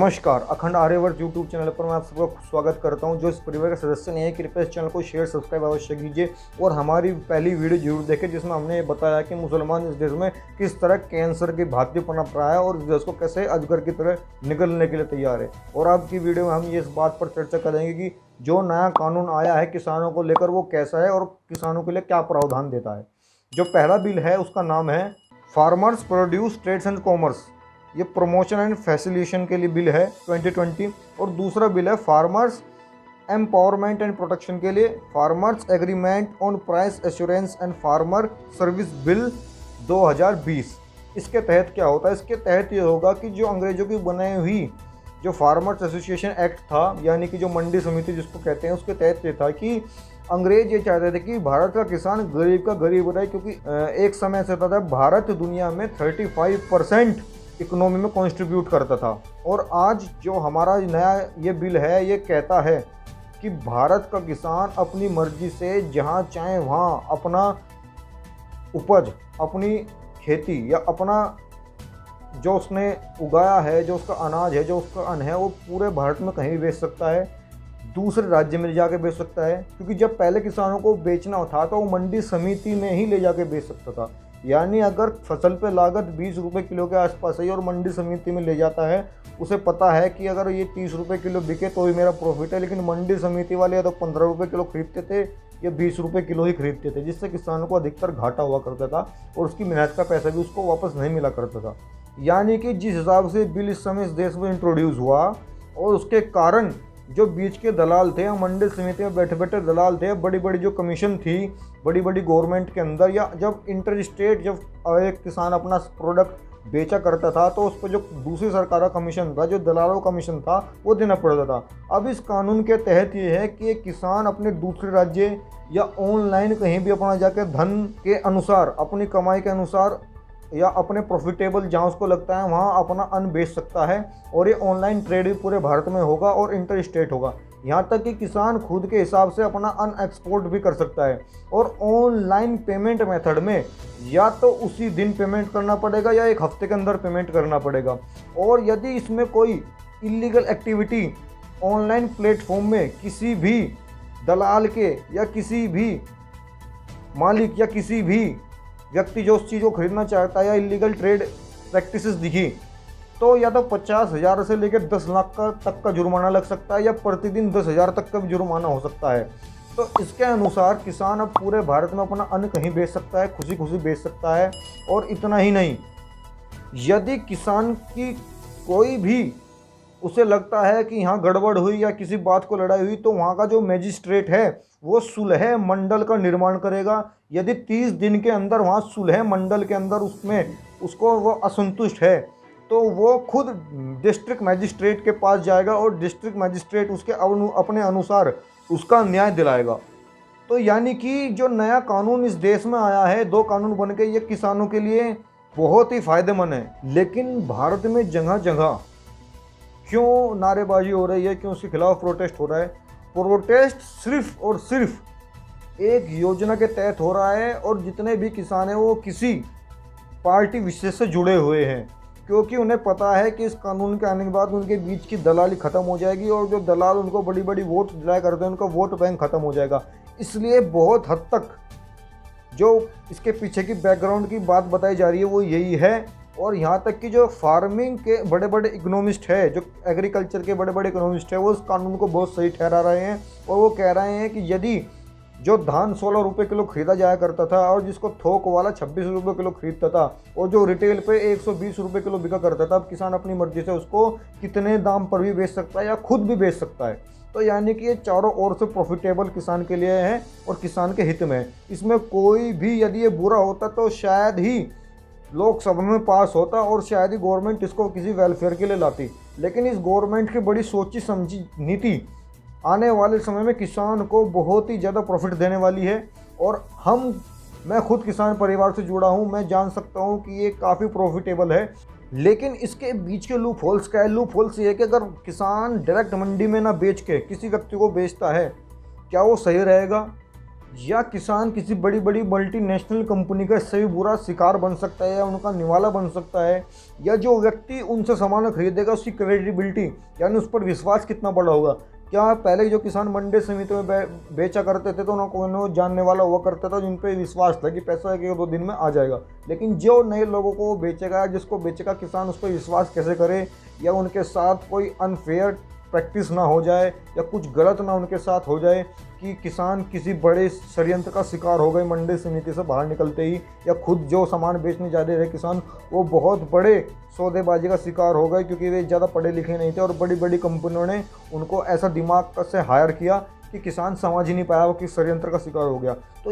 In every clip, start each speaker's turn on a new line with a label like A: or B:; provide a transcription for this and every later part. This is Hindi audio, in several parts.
A: नमस्कार, अखंड आर्यवर्त यूट्यूब चैनल पर मैं आप सबका स्वागत करता हूं। जो इस परिवार के सदस्य नहीं है, कृपया इस चैनल को शेयर सब्सक्राइब अवश्य कीजिए और हमारी पहली वीडियो जरूर देखें, जिसमें हमने ये बताया कि मुसलमान इस देश में किस तरह कैंसर की भांति पनप रहा है और इस देश को कैसे अजगर की तरह निगलने के लिए तैयार है। और आज की वीडियो में हम ये इस बात पर चर्चा करेंगे कि जो नया कानून आया है किसानों को लेकर वो कैसा है और किसानों के लिए क्या प्रावधान देता है। जो पहला बिल है उसका नाम है farmers produce trades and commerce, ये प्रमोशन एंड फैसिलिटेशन के लिए बिल है 2020। और दूसरा बिल है फार्मर्स एम्पावरमेंट एंड प्रोटेक्शन के लिए farmers agreement on price assurance and farmer service bill 2020। इसके तहत क्या होता है? इसके तहत ये होगा कि जो अंग्रेजों की बनाई हुई जो फार्मर्स एसोसिएशन एक्ट था, यानी कि जो मंडी समिति जिसको कहते हैं, उसके तहत ये था कि अंग्रेज ये चाहते थे कि भारत का किसान गरीब का गरीब रहे, क्योंकि एक समय ऐसा था भारत दुनिया में 35% इकोनॉमी में कंट्रीब्यूट करता था। और आज जो हमारा नया ये बिल है ये कहता है कि भारत का किसान अपनी मर्जी से जहाँ चाहे वहाँ अपना उपज, अपनी खेती या अपना जो उसने उगाया है, जो उसका अनाज है, जो उसका अन्न है, वो पूरे भारत में कहीं भी बेच सकता है, दूसरे राज्य में ले जाके बेच सकता है। क्योंकि जब पहले किसानों को बेचना था तो वो मंडी समिति में ही ले जाके बेच सकता था। यानी अगर फसल पे लागत 20 रुपये किलो के आसपास है और मंडी समिति में ले जाता है, उसे पता है कि अगर ये 30 रुपये किलो बिके तो ही मेरा प्रॉफिट है। लेकिन मंडी समिति वाले या तो 15 रुपये किलो खरीदते थे या 20 रुपये किलो ही खरीदते थे, जिससे किसानों को अधिकतर घाटा हुआ करता था और उसकी मेहनत का पैसा भी उसको वापस नहीं मिला करता था। यानी कि जिस हिसाब से बिल इस समय इस देश में इंट्रोड्यूस हुआ और उसके कारण जो बीच के दलाल थे, मंडी समिति में बैठे बैठे दलाल थे, बड़ी बड़ी जो कमीशन थी बड़ी बड़ी गवर्नमेंट के अंदर, या जब इंटर स्टेट जब एक किसान अपना प्रोडक्ट बेचा करता था तो उस पर जो दूसरी सरकार का कमीशन था, जो दलालों का कमीशन था, वो देना पड़ता था। अब इस कानून के तहत ये है कि एक किसान अपने दूसरे राज्य या ऑनलाइन कहीं भी अपना जाकर धन के अनुसार, अपनी कमाई के अनुसार या अपने प्रॉफिटेबल जहाँ उसको लगता है वहाँ अपना अन्न बेच सकता है। और ये ऑनलाइन ट्रेड भी पूरे भारत में होगा और इंटर स्टेट होगा। यहाँ तक कि किसान खुद के हिसाब से अपना अन्न एक्सपोर्ट भी कर सकता है। और ऑनलाइन पेमेंट मेथड में या तो उसी दिन पेमेंट करना पड़ेगा या एक हफ्ते के अंदर पेमेंट करना पड़ेगा। और यदि इसमें कोई इलीगल एक्टिविटी ऑनलाइन प्लेटफॉर्म में किसी भी दलाल के या किसी भी मालिक या किसी भी व्यक्ति जो उस चीज़ को खरीदना चाहता है या इलीगल ट्रेड प्रैक्टिसेस दिखी, तो या तो 50,000 से लेकर 10 लाख तक का जुर्माना लग सकता है या प्रतिदिन 10,000 तक का भी जुर्माना हो सकता है। तो इसके अनुसार किसान अब पूरे भारत में अपना अन्न कहीं बेच सकता है, खुशी खुशी बेच सकता है। और इतना ही नहीं, यदि किसान की कोई भी उसे लगता है कि यहाँ गड़बड़ हुई या किसी बात को लड़ाई हुई, तो वहाँ का जो मजिस्ट्रेट है वो सुलह मंडल का निर्माण करेगा। यदि 30 दिन के अंदर वहाँ सुलह मंडल के अंदर उसमें उसको वो असंतुष्ट है तो वो खुद डिस्ट्रिक्ट मजिस्ट्रेट के पास जाएगा और डिस्ट्रिक्ट मजिस्ट्रेट उसके अपने अनुसार उसका न्याय दिलाएगा। तो यानी कि जो नया कानून इस देश में आया है, 2 कानून बन के, ये किसानों के लिए बहुत ही फायदेमंद है। लेकिन भारत में जगह जगह क्यों नारेबाजी हो रही है, क्यों उसके खिलाफ प्रोटेस्ट हो रहा है? प्रोटेस्ट सिर्फ और सिर्फ एक योजना के तहत हो रहा है और जितने भी किसान हैं वो किसी पार्टी विशेष से जुड़े हुए हैं, क्योंकि उन्हें पता है कि इस कानून के आने के बाद उनके बीच की दलाली खत्म हो जाएगी और जो दलाल उनको बड़ी बड़ी वोट दिलाया करते हैं उनका वोट बैंक खत्म हो जाएगा। इसलिए बहुत हद तक जो इसके पीछे की बैकग्राउंड की बात बताई जा रही है वो यही है। और यहाँ तक कि जो फार्मिंग के बड़े बड़े इकोनॉमिस्ट है, जो एग्रीकल्चर के बड़े बड़े इकोनॉमिस्ट है, वो इस कानून को बहुत सही ठहरा रहे हैं। और वो कह रहे हैं कि यदि जो धान 16 रुपये किलो खरीदा जाया करता था और जिसको थोक वाला 26 रुपये किलो खरीदता था और जो रिटेल पे 120 रुपये किलो बिका करता था, अब किसान अपनी मर्जी से उसको कितने दाम पर भी बेच सकता है या खुद भी बेच सकता है। तो यानी कि ये चारों ओर से प्रॉफिटेबल किसान के लिए है और किसान के हित में है। इसमें कोई भी यदि ये बुरा होता तो शायद ही लोकसभा में पास होता और शायद ही गवर्नमेंट इसको किसी वेलफेयर के लिए लाती। लेकिन इस गवर्नमेंट की बड़ी सोची समझी नीति आने वाले समय में किसान को बहुत ही ज़्यादा प्रॉफिट देने वाली है। और मैं खुद किसान परिवार से जुड़ा हूँ, मैं जान सकता हूँ कि ये काफ़ी प्रॉफिटेबल है। लेकिन इसके बीच के लूप होल्स क्या है? लूप होल्स ये है कि अगर किसान डायरेक्ट मंडी में ना बेच के किसी व्यक्ति को बेचता है, क्या वो सही रहेगा? या किसान किसी बड़ी बड़ी मल्टीनेशनल कंपनी का इससे भी बुरा शिकार बन सकता है या उनका निवाला बन सकता है। या जो व्यक्ति उनसे सामान खरीदेगा उसकी क्रेडिबिलिटी यानी उस पर विश्वास कितना बड़ा होगा। क्या पहले जो किसान मंडी समिति में बेचा करते थे तो उनको जानने वाला हुआ करता था जिन पे विश्वास था कि पैसा 1-2 दिन में आ जाएगा, लेकिन जो नए लोगों को बेचेगा, जिसको बेचेगा किसान, उस पर विश्वास कैसे करे या उनके साथ कोई अनफेयर प्रैक्टिस ना हो जाए या कुछ गलत ना उनके साथ हो जाए कि किसान किसी बड़े षड्यंत्र का शिकार हो गए मंडी समिति से बाहर निकलते ही, या खुद जो सामान बेचने जा रहे किसान वो बहुत बड़े सौदेबाजी का शिकार हो गए क्योंकि वे ज़्यादा पढ़े लिखे नहीं थे और बड़ी बड़ी कंपनियों ने उनको ऐसा दिमाग से हायर किया कि किसान समझ ही नहीं पाया वो किस षड्यंत्र का शिकार हो गया। तो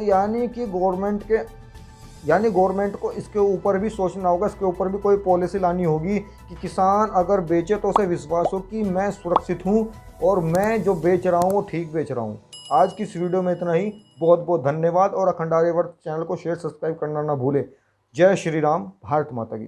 A: गवर्नमेंट को इसके ऊपर भी सोचना होगा, इसके ऊपर भी कोई पॉलिसी लानी होगी कि किसान अगर बेचे तो उसे विश्वास हो कि मैं सुरक्षित हूं और मैं जो बेच रहा हूं वो ठीक बेच रहा हूं। आज की इस वीडियो में इतना ही। बहुत बहुत धन्यवाद और अखंड आर्यवर्त चैनल को शेयर सब्सक्राइब करना ना भूले। जय श्री राम। भारत माता की।